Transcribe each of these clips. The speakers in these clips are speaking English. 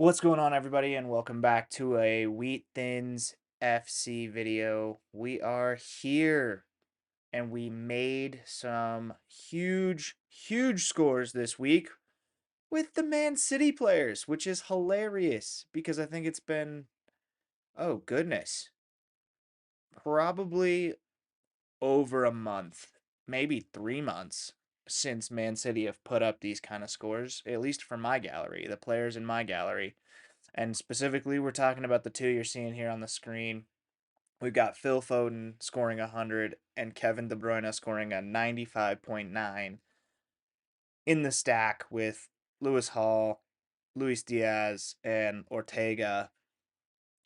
What's going on, everybody, and welcome back to a Wheat Thins FC video. We are here, and we made some huge scores this week with the Man City players, which is hilarious because I think it's been, oh goodness, probably over a month, maybe 3 months since Man City have put up these kind of scores, at least for my gallery, the players in my gallery. And specifically, we're talking about the two you're seeing here on the screen. We've got Phil Foden scoring 100 and Kevin De Bruyne scoring a 95.9 in the stack with Lewis Hall, Luis Diaz, and Ortega.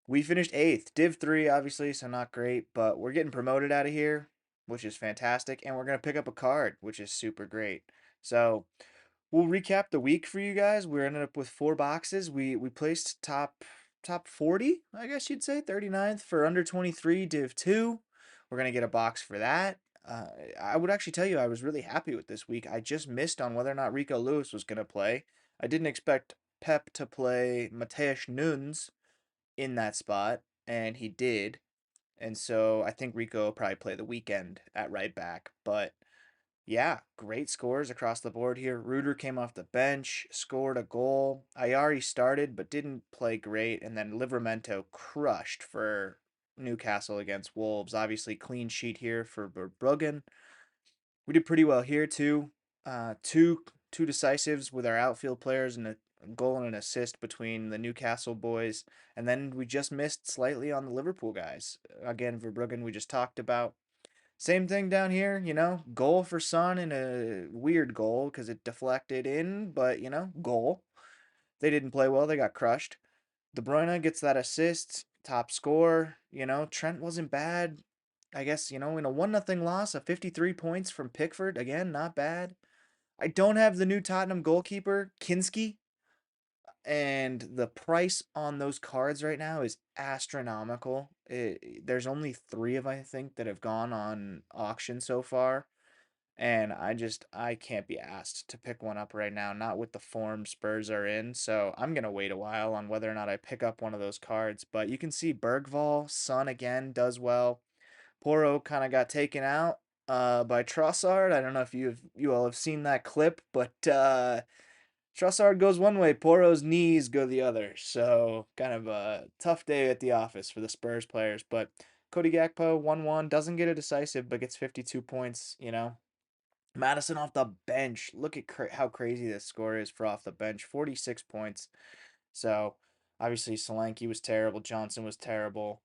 We finished 8th. Div 3, obviously, so not great, but we're getting promoted out of here, which is fantastic. And we're going to pick up a card, which is super great. So we'll recap the week for you guys. We ended up with 4 boxes. We placed top 40, I guess you'd say, 39th for under 23 Div 2. We're going to get a box for that. I would actually tell you I was really happy with this week. I just missed on whether or not Rico Lewis was going to play. I didn't expect Pep to play Mateus Nunes in that spot, and he did. And so I think Rico will probably play the weekend at right back. But yeah, great scores across the board here. Reuter came off the bench, scored a goal. Ayari started but didn't play great. And then Livramento crushed for Newcastle against Wolves. Obviously, clean sheet here for Bruggen. We did pretty well here too. Two decisives with our outfield players and a goal and an assist between the Newcastle boys. And then we just missed slightly on the Liverpool guys. Again, Verbruggen we just talked about. Same thing down here, goal for Son and a weird goal because it deflected in, but goal. They didn't play well, they got crushed. De Bruyne gets that assist, top score. Trent wasn't bad. I guess, in a 1-0 loss, a 53 points from Pickford, again, not bad. I don't have the new Tottenham goalkeeper, Kinski, and the price on those cards right now is astronomical. There's only 3 of I think that have gone on auction so far, and I can't be asked to pick one up right now, not with the form Spurs are in. So I'm gonna wait a while on whether or not I pick up one of those cards. But you can see Bergval, Son again does well. Poro kind of got taken out by Trossard. I don't know if you all have seen that clip, but Trossard goes one way, Poro's knees go the other. So kind of a tough day at the office for the Spurs players. But Cody Gakpo 1-1 doesn't get a decisive, but gets 52 points. Madison off the bench. Look at how crazy this score is for off the bench. 46 points. So obviously Solanke was terrible. Johnson was terrible.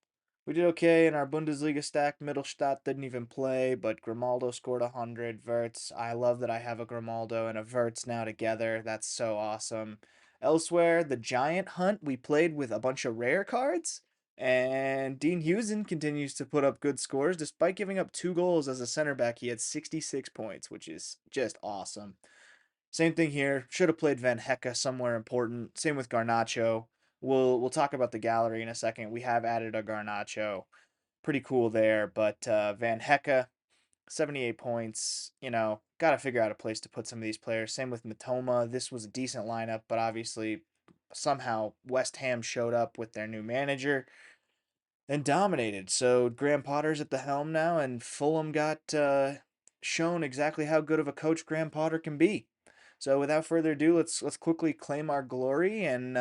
We did okay in our Bundesliga stack. Mittelstadt didn't even play, but Grimaldo scored 100. Verts. I love that I have a Grimaldo and a Verts now together. That's so awesome. Elsewhere, the Giant Hunt, we played with a bunch of rare cards. And Dean Hughesen continues to put up good scores. Despite giving up 2 goals as a center back, he had 66 points, which is just awesome. Same thing here. Should have played Van Hecke somewhere important. Same with Garnacho. We'll talk about the gallery in a second. We have added a Garnacho. Pretty cool there. But Van Hecke, 78 points. Got to figure out a place to put some of these players. Same with Matoma. This was a decent lineup, but obviously somehow West Ham showed up with their new manager and dominated. So Graham Potter's at the helm now, and Fulham got shown exactly how good of a coach Graham Potter can be. So without further ado, let's quickly claim our glory and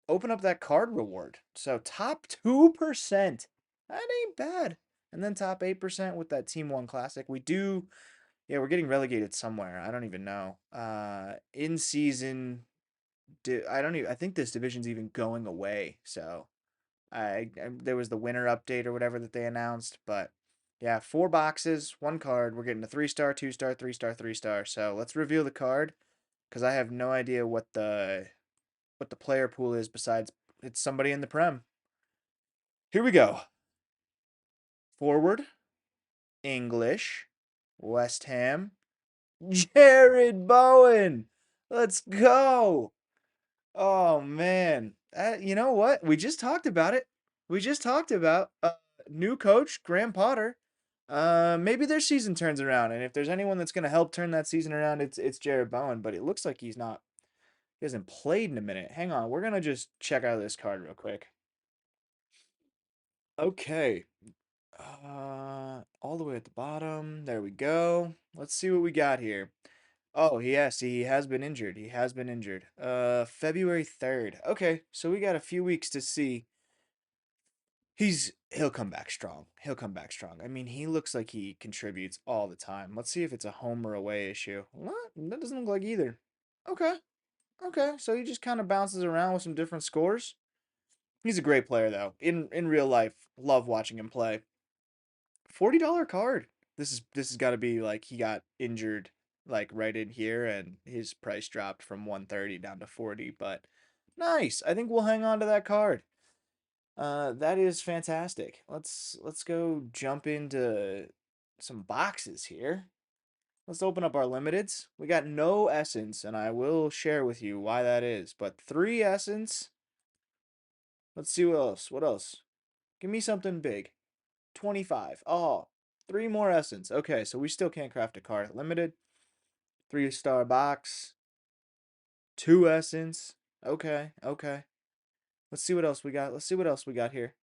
open up that card reward. So top 2%, that ain't bad. And then top 8% with that Team One Classic. Yeah, we're getting relegated somewhere. I don't even know. In season, I don't even. I think this division's even going away. So there was the winter update or whatever that they announced, but yeah, 4 boxes, 1 card. We're getting a 3-star, 2-star, 3-star, 3-star. So let's reveal the card because I have no idea what the player pool is besides it's somebody in the Prem. Here we go. Forward, English, West Ham, Jared Bowen. Let's go. Oh man, you know what? We just talked about it. We just talked about new coach Graham Potter. Maybe their season turns around, and if there's anyone that's gonna help turn that season around, it's Jared Bowen. But it looks like he's not He hasn't played in a minute. Hang on, we're gonna just check out this card real quick. Okay. All the way at the bottom. There we go. Let's see what we got here. Oh, yes, he has been injured. He has been injured. February 3rd. Okay, so we got a few weeks to see. He'll come back strong. He'll come back strong. I mean, he looks like he contributes all the time. Let's see if it's a home or away issue. What? That doesn't look like either. Okay. Okay. So he just kind of bounces around with some different scores. He's a great player though. In real life, love watching him play. $40 card. This has got to be like he got injured like right in here and his price dropped from 130 down to 40, but nice. I think we'll hang on to that card. That is fantastic. Let's go jump into some boxes here. Let's open up our limiteds. We got no essence, and I will share with you why that is. But three essence. Let's see what else. What else? Give me something big. 25. Oh, three more essence. Okay, so we still can't craft a card. Limited. 3-star box. Two essence. Okay, okay. Let's see what else we got. Let's see what else we got here.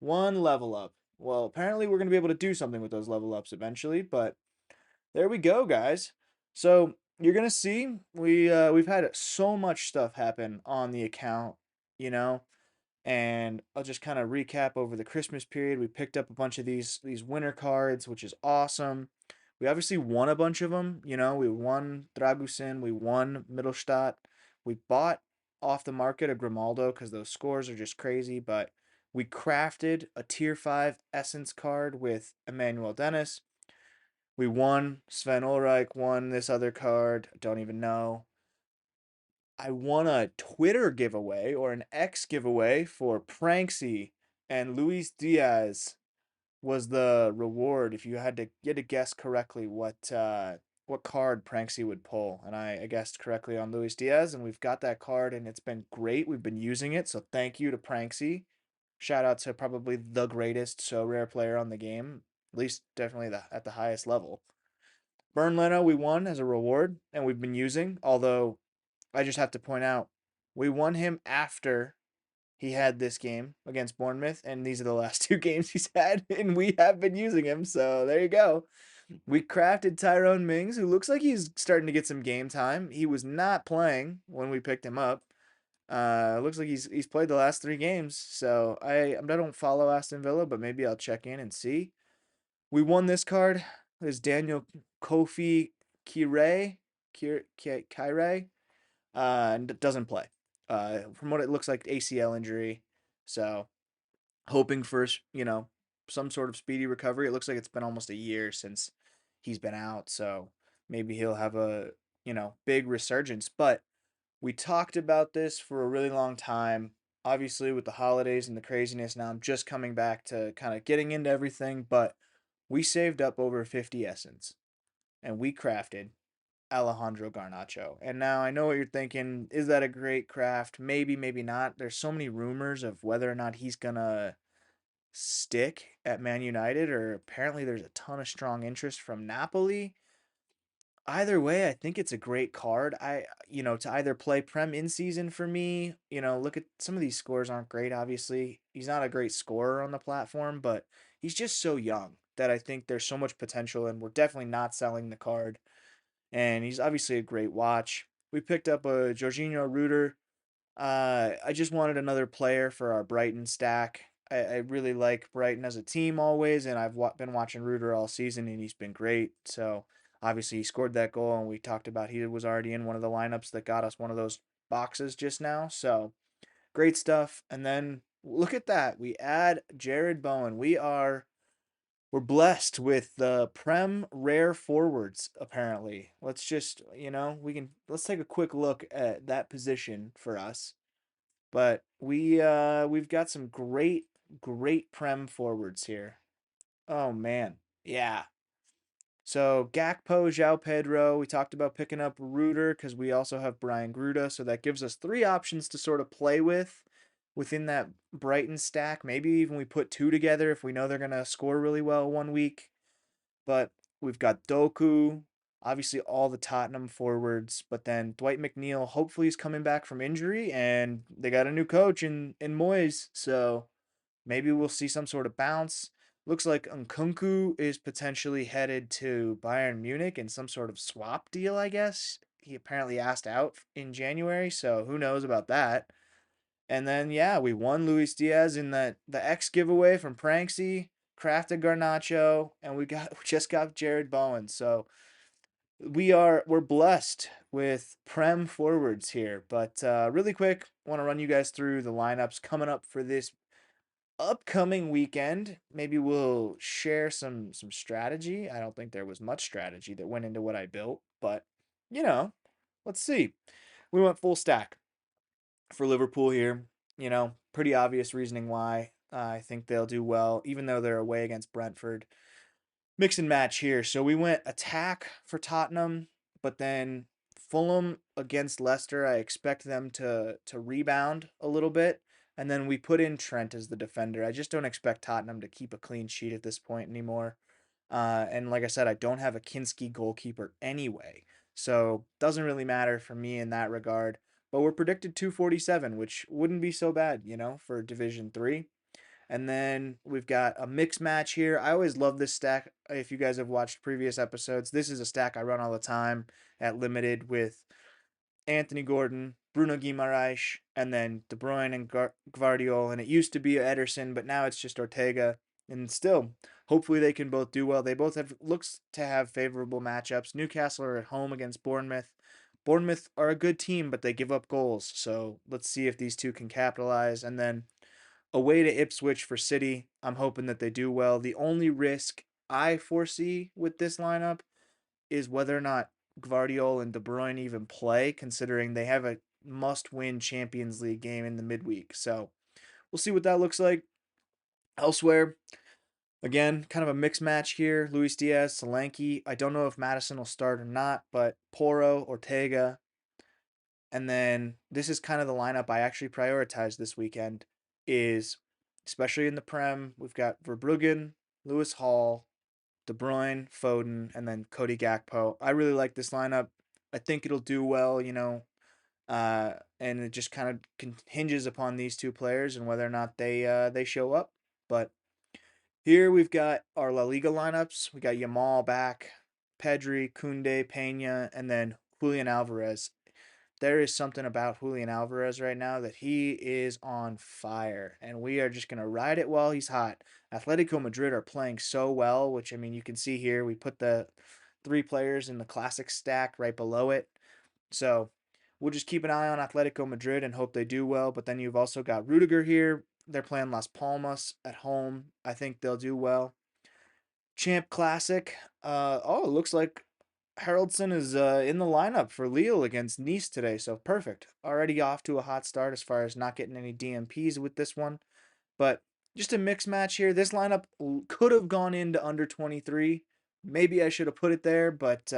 One level up. Well, apparently we're going to be able to do something with those level ups eventually, but there we go, guys. So you're going to see we've had so much stuff happen on the account, you know, and I'll just kind of recap over the Christmas period. We picked up a bunch of these winter cards, which is awesome. We obviously won a bunch of them. You know, we won Dragusin, we won Mittelstadt. We bought off the market a Grimaldo because those scores are just crazy. But we crafted a tier 5 Essence card with Emmanuel Dennis. We won. Sven Ulreich won this other card. Don't even know. I won a Twitter giveaway or an X giveaway for Pranksy, and Luis Diaz was the reward if you had to guess correctly what card Pranksy would pull. And I guessed correctly on Luis Diaz, and we've got that card, and it's been great. We've been using it, so thank you to Pranksy. Shout out to probably the greatest so rare player on the game, at least definitely at the highest level. Burn Leno, we won as a reward, and we've been using, although I just have to point out, we won him after he had this game against Bournemouth, and these are the last two games he's had, and we have been using him. So there you go. We crafted Tyrone Mings, who looks like he's starting to get some game time. He was not playing when we picked him up. Looks like he's played the last three games. So I don't follow Aston Villa, but maybe I'll check in and see. We won this card. There's Daniel Kofi Kire, Kire, and doesn't play. From what it looks like, ACL injury. So hoping for some sort of speedy recovery. It looks like it's been almost a year since he's been out, so maybe he'll have a big resurgence. But we talked about this for a really long time. Obviously, with the holidays and the craziness, now I'm just coming back to kind of getting into everything. But we saved up over 50 essence, and we crafted Alejandro Garnacho. And now I know what you're thinking. Is that a great craft? Maybe, maybe not. There's so many rumors of whether or not he's gonna stick at Man United, or apparently there's a ton of strong interest from Napoli. Either way, I think it's a great card. To either play Prem in season for me, look at some of these scores aren't great, obviously. He's not a great scorer on the platform, but he's just so young that I think there's so much potential, and we're definitely not selling the card. And he's obviously a great watch. We picked up a Jorginho Ruder. I just wanted another player for our Brighton stack. I really like Brighton as a team always, and I've been watching Ruder all season, and he's been great. So obviously he scored that goal, and we talked about he was already in one of the lineups that got us one of those boxes just now. So great stuff. And then look at that, we add Jared Bowen. We're blessed with the Prem rare forwards, apparently. Let's take a quick look at that position for us. But we've got some great Prem forwards here. Oh man. Yeah. So Gakpo, João Pedro, we talked about picking up Reuter because we also have Brian Gruda, so that gives us three options to sort of play with within that Brighton stack. Maybe even we put two together if we know they're gonna score really well one week. But we've got Doku. Obviously, all the Tottenham forwards, but then Dwight McNeil hopefully is coming back from injury, and they got a new coach in Moyes, so maybe we'll see some sort of bounce. Looks like Nkunku is potentially headed to Bayern Munich in some sort of swap deal, I guess. He apparently asked out in January, so who knows about that. And then yeah, we won Luis Diaz in the X giveaway from Pranksy, crafted Garnacho, and we just got Jared Bowen. So we're blessed with Prem forwards here. But really quick, want to run you guys through the lineups coming up for this upcoming weekend. Maybe we'll share some strategy. I don't think there was much strategy that went into what I built, but you know, let's see. We went full stack for Liverpool here. Pretty obvious reasoning why. I think they'll do well, even though they're away against Brentford. Mix and match here. So we went attack for Tottenham, but then Fulham against Leicester, I expect them to rebound a little bit. And then we put in Trent as the defender. I just don't expect Tottenham to keep a clean sheet at this point anymore. And like I said, I don't have a Kinski goalkeeper anyway. So doesn't really matter for me in that regard. But we're predicted 247, which wouldn't be so bad, for Division 3. And then we've got a mix match here. I always love this stack. If you guys have watched previous episodes, this is a stack I run all the time at Limited with Anthony Gordon, Bruno Guimaraes, and then De Bruyne and Gvardiol. And it used to be Ederson, but now it's just Ortega. And still, hopefully they can both do well. They both have looks to have favorable matchups. Newcastle are at home against Bournemouth. Bournemouth are a good team, but they give up goals. So let's see if these two can capitalize. And then away to Ipswich for City. I'm hoping that they do well. The only risk I foresee with this lineup is whether or not Gvardiol and De Bruyne even play, considering they have a must-win Champions League game in the midweek. So we'll see what that looks like. Elsewhere, again, kind of a mixed match here. Luis Diaz, Solanke. I don't know if Madison will start or not, but Porro, Ortega, and then this is kind of the lineup I actually prioritized this weekend is especially in the Prem, we've got Verbruggen, Lewis Hall, De Bruyne, Foden, and then Cody Gakpo. I really like this lineup. I think it'll do well, and it just kind of hinges upon these two players and whether or not they show up. But here we've got our La Liga lineups. We got Yamal back, Pedri, Kunde, Pena, and then Julian Alvarez. There is something about Julian Alvarez right now that he is on fire, and we are just going to ride it while he's hot. Atletico Madrid are playing so well, which, I mean, you can see here. We put the three players in the classic stack right below it. So we'll just keep an eye on Atletico Madrid and hope they do well. But then you've also got Rudiger here. They're playing Las Palmas at home. I think they'll do well. Champ Classic. It looks like Haraldson is in the lineup for Lille against Nice today, so perfect. Already off to a hot start as far as not getting any DMPs with this one, but just a mixed match here. This lineup could have gone into under 23. Maybe I should have put it there, but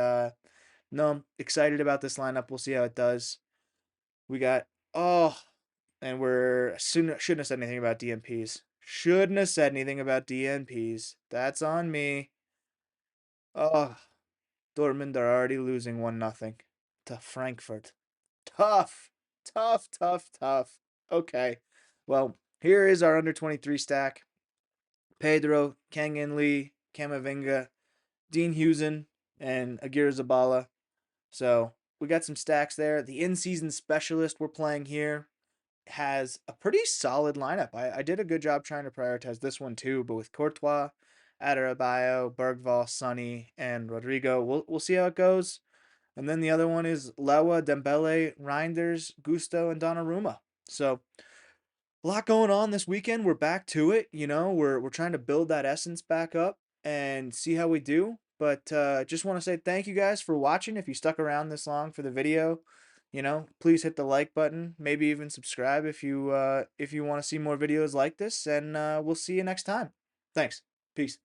no, excited about this lineup. We'll see how it does. We got and we're shouldn't have said anything about DMPs. Shouldn't have said anything about DNPs. That's on me. Oh, Dortmund are already losing 1-0 to Frankfurt. Tough, tough, tough, tough. Okay. Well, here is our under 23 stack. Pedro, Kang In Lee, Kamavinga, Dean Husen, and Aguirre Zabala. So we got some stacks there. The in-season specialist we're playing here has a pretty solid lineup. I did a good job trying to prioritize this one too, but with Courtois, Adarabioyo, Bergvall, Sonny, and Rodrigo, we'll see how it goes. And then the other one is Lewa, Dembele, Reinders, Gusto, and Donnarumma. So a lot going on this weekend. We're back to it. We're trying to build that essence back up and see how we do. But just want to say thank you guys for watching. If you stuck around this long for the video, please hit the like button. Maybe even subscribe if you want to see more videos like this. And we'll see you next time. Thanks. Peace.